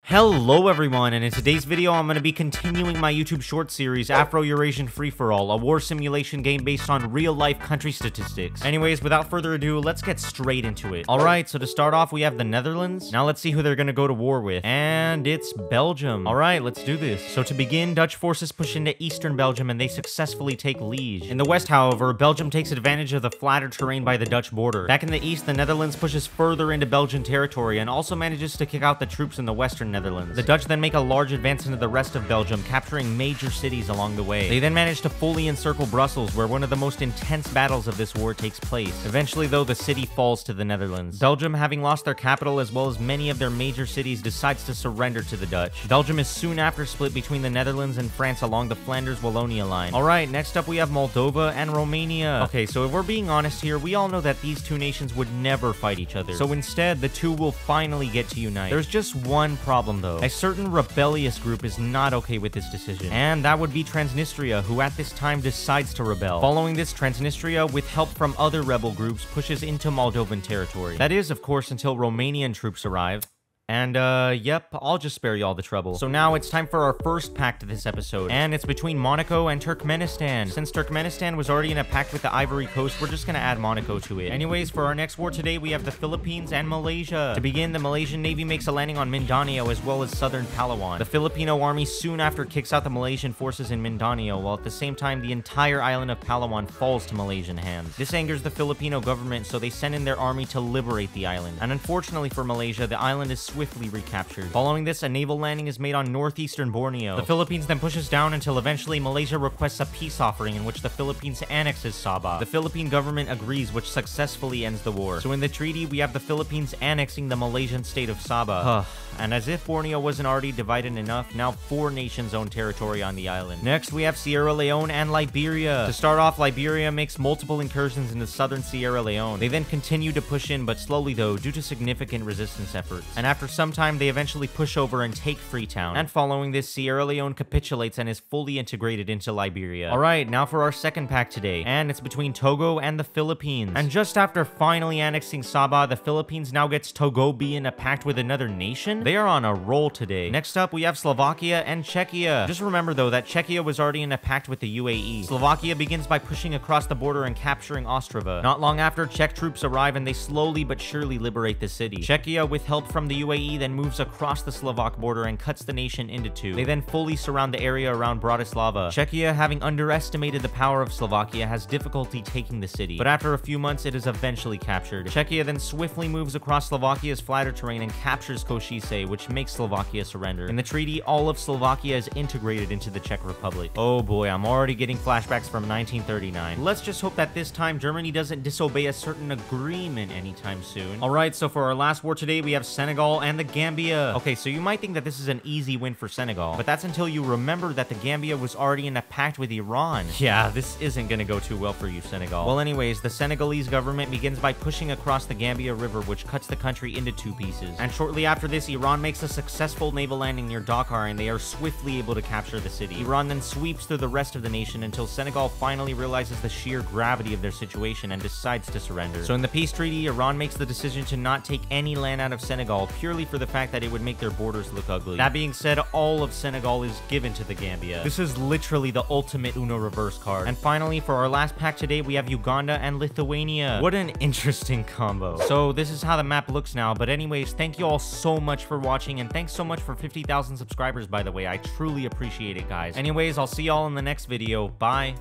Hello everyone, and in today's video I'm going to be continuing my YouTube short series, Afro-Eurasian Free-For-All, a war simulation game based on real-life country statistics. Anyways, without further ado, let's get straight into it. Alright, so to start off, we have the Netherlands. Now let's see who they're going to go to war with. And it's Belgium. Alright, let's do this. So to begin, Dutch forces push into eastern Belgium and they successfully take Liège. In the west, however, Belgium takes advantage of the flatter terrain by the Dutch border. Back in the east, the Netherlands pushes further into Belgian territory and also manages to kick out the troops in the western Netherlands. The Dutch then make a large advance into the rest of Belgium, capturing major cities along the way. They then manage to fully encircle Brussels, where one of the most intense battles of this war takes place. Eventually, though, the city falls to the Netherlands. Belgium, having lost their capital as well as many of their major cities, decides to surrender to the Dutch. Belgium is soon after split between the Netherlands and France along the Flanders-Wallonia line. Alright, next up we have Moldova and Romania. Okay, so if we're being honest here, we all know that these two nations would never fight each other. So instead, the two will finally get to unite. There's just one problem though. A certain rebellious group is not okay with this decision, and that would be Transnistria, who at this time decides to rebel. Following this, Transnistria, with help from other rebel groups, pushes into Moldovan territory. That is, of course, until Romanian troops arrive. And, yep, I'll just spare you all the trouble. So now it's time for our first pact this episode, and it's between Monaco and Turkmenistan. Since Turkmenistan was already in a pact with the Ivory Coast, we're just gonna add Monaco to it. Anyways, for our next war today, we have the Philippines and Malaysia. To begin, the Malaysian Navy makes a landing on Mindanao as well as southern Palawan. The Filipino army soon after kicks out the Malaysian forces in Mindanao, while at the same time, the entire island of Palawan falls to Malaysian hands. This angers the Filipino government, so they send in their army to liberate the island. And unfortunately for Malaysia, the island is swiftly recaptured. Following this, a naval landing is made on northeastern Borneo. The Philippines then pushes down until eventually Malaysia requests a peace offering in which the Philippines annexes Sabah. The Philippine government agrees, which successfully ends the war. So in the treaty, we have the Philippines annexing the Malaysian state of Sabah. And as if Borneo wasn't already divided enough, now 4 nations own territory on the island. Next, we have Sierra Leone and Liberia. To start off, Liberia makes multiple incursions into southern Sierra Leone. They then continue to push in, but slowly though, due to significant resistance efforts. And after some time, they eventually push over and take Freetown. And following this, Sierra Leone capitulates and is fully integrated into Liberia. Alright, now for our second pact today. And it's between Togo and the Philippines. And just after finally annexing Sabah, the Philippines now gets Togo be in a pact with another nation? They are on a roll today. Next up, we have Slovakia and Czechia. Just remember though that Czechia was already in a pact with the UAE. Slovakia begins by pushing across the border and capturing Ostrava. Not long after, Czech troops arrive and they slowly but surely liberate the city. Czechia, with help from the UAE, then moves across the Slovak border and cuts the nation into 2. They then fully surround the area around Bratislava. Czechia, having underestimated the power of Slovakia, has difficulty taking the city, but after a few months it is eventually captured. Czechia then swiftly moves across Slovakia's flatter terrain and captures Košice, which makes Slovakia surrender. In the treaty, all of Slovakia is integrated into the Czech Republic. Oh boy, I'm already getting flashbacks from 1939. Let's just hope that this time Germany doesn't disobey a certain agreement anytime soon. Alright, so for our last war today, we have Senegal and the Gambia. Okay, so you might think that this is an easy win for Senegal, but that's until you remember that the Gambia was already in a pact with Iran. Yeah, this isn't gonna go too well for you, Senegal. Well, anyways, the Senegalese government begins by pushing across the Gambia River, which cuts the country into 2 pieces. And shortly after this, Iran makes a successful naval landing near Dakar, and they are swiftly able to capture the city. Iran then sweeps through the rest of the nation until Senegal finally realizes the sheer gravity of their situation and decides to surrender. So in the peace treaty, Iran makes the decision to not take any land out of Senegal, purely for the fact that it would make their borders look ugly. That being said, all of Senegal is given to the Gambia. This is literally the ultimate Uno reverse card. And finally, for our last pack today, we have Uganda and Lithuania. What an interesting combo. So this is how the map looks now, but anyways, thank you all so much for watching, and thanks so much for 50,000 subscribers, by the way. I truly appreciate it, guys. Anyways, I'll see y'all in the next video. Bye.